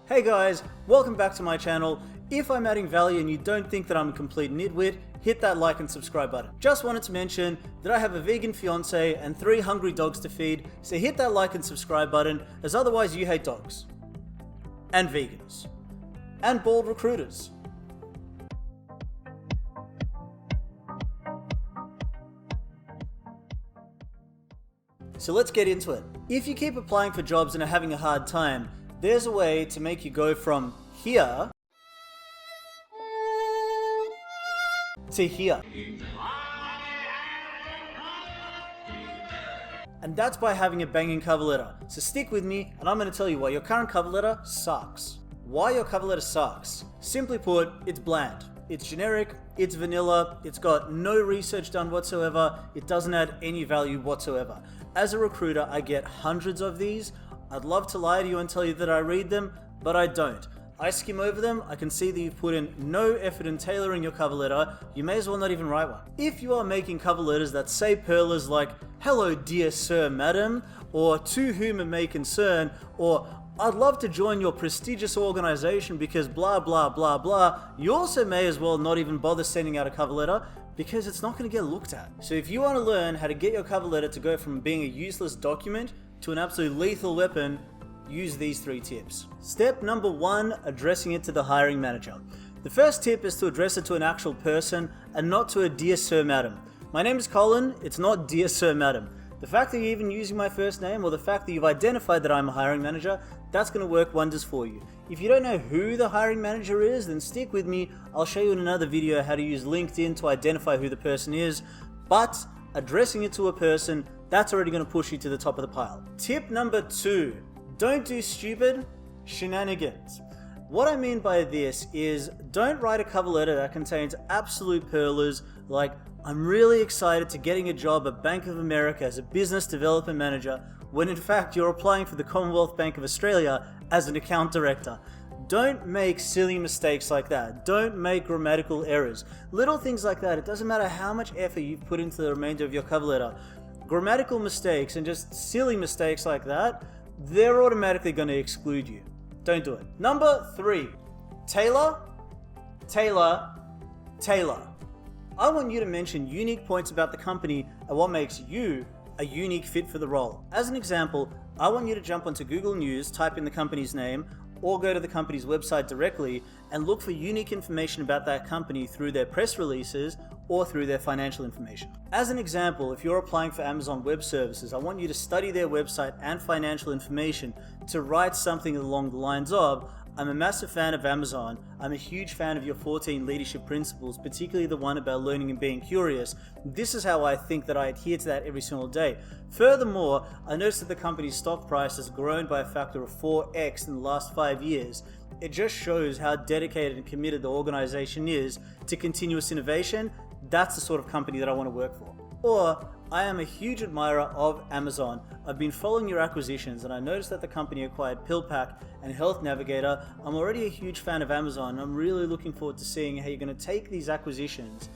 Hey guys, welcome back to my channel. If I'm adding value and you don't think that I'm a complete nitwit, hit that like and subscribe button. Just wanted to mention that I have a vegan fiance and 3 hungry dogs to feed, so hit that like and subscribe button, as otherwise you hate dogs. And vegans. And bald recruiters. So let's get into it. If you keep applying for jobs and are having a hard time, there's a way to make you go from here to here. And that's by having a banging cover letter. So stick with me and I'm going to tell you why your current cover letter sucks. Why your cover letter sucks. Simply put, it's bland. It's generic, it's vanilla, it's got no research done whatsoever, it doesn't add any value whatsoever. As a recruiter, I get hundreds of these. I'd love to lie to you and tell you that I read them, but I don't. I skim over them, I can see that you've put in no effort in tailoring your cover letter, you may as well not even write one. If you are making cover letters that say pearlers like, "Hello dear sir, madam," or "To whom it may concern," or "I'd love to join your prestigious organization because blah blah blah blah," you also may as well not even bother sending out a cover letter because it's not going to get looked at. So if you want to learn how to get your cover letter to go from being a useless document to an absolute lethal weapon, use these 3 tips. Step number 1, addressing it to the hiring manager. The first tip is to address it to an actual person and not to a "Dear Sir, Madam." My name is Colin, it's not "Dear Sir, Madam." The fact that you're even using my first name, or the fact that you've identified that I'm a hiring manager, that's going to work wonders for you. If you don't know who the hiring manager is, then stick with me. I'll show you in another video how to use LinkedIn to identify who the person is. But addressing it to a person, that's already going to push you to the top of the pile. Tip number 2, don't do stupid shenanigans. What I mean by this is, don't write a cover letter that contains absolute pearlers like, "I'm really excited to getting a job at Bank of America as a business development manager," when in fact you're applying for the Commonwealth Bank of Australia as an account director. Don't make silly mistakes like that. Don't make grammatical errors. Little things like that, it doesn't matter how much effort you've put into the remainder of your cover letter. Grammatical mistakes and just silly mistakes like that, they're automatically going to exclude you. Don't do it. Number 3, tailor, tailor, tailor. I want you to mention unique points about the company and what makes you a unique fit for the role. As an example, I want you to jump onto Google News, type in the company's name, or go to the company's website directly and look for unique information about that company through their press releases or through their financial information. As an example, if you're applying for Amazon Web Services, I want you to study their website and financial information to write something along the lines of, "I'm a massive fan of Amazon. I'm a huge fan of your 14 leadership principles, particularly the one about learning and being curious. This is how I think that I adhere to that every single day. Furthermore, I noticed that the company's stock price has grown by a factor of 4x in the last 5 years. It just shows how dedicated and committed the organization is to continuous innovation. That's the sort of company that I want to work for." Or, "I am a huge admirer of Amazon. I've been following your acquisitions and I noticed that the company acquired PillPack and Health Navigator. I'm already a huge fan of Amazon. I'm really looking forward to seeing how you're going to take these acquisitions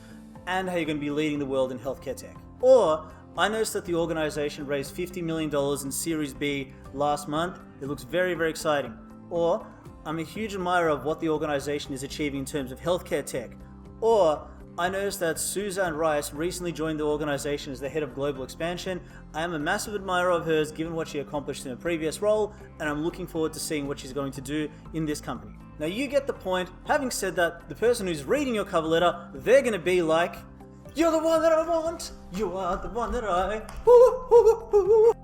and how you're going to be leading the world in healthcare tech." Or, "I noticed that the organization raised $50 million in Series B last month. It looks very, very exciting." Or, "I'm a huge admirer of what the organization is achieving in terms of healthcare tech." Or, "I noticed that Suzanne Rice recently joined the organization as the head of global expansion. I am a massive admirer of hers given what she accomplished in her previous role, and I'm looking forward to seeing what she's going to do in this company." Now you get the point. Having said that, the person who's reading your cover letter, they're going to be like, "You're the one that I want. You are the one that I..."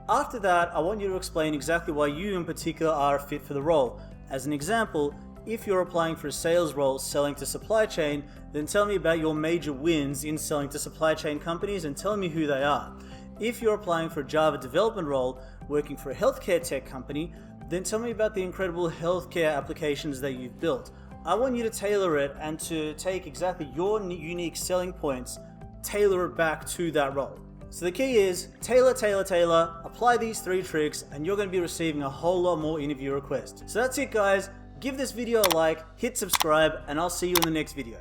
After that, I want you to explain exactly why you in particular are a fit for the role. As an example, if you're applying for a sales role selling to supply chain, then tell me about your major wins in selling to supply chain companies and tell me who they are. If you're applying for a Java development role working for a healthcare tech company, then tell me about the incredible healthcare applications that you've built. I want you to tailor it and to take exactly your unique selling points, tailor it back to that role. So the key is tailor, tailor, tailor, apply these 3 tricks, and you're going to be receiving a whole lot more interview requests. So that's it guys. Give this video a like, hit subscribe, and I'll see you in the next video.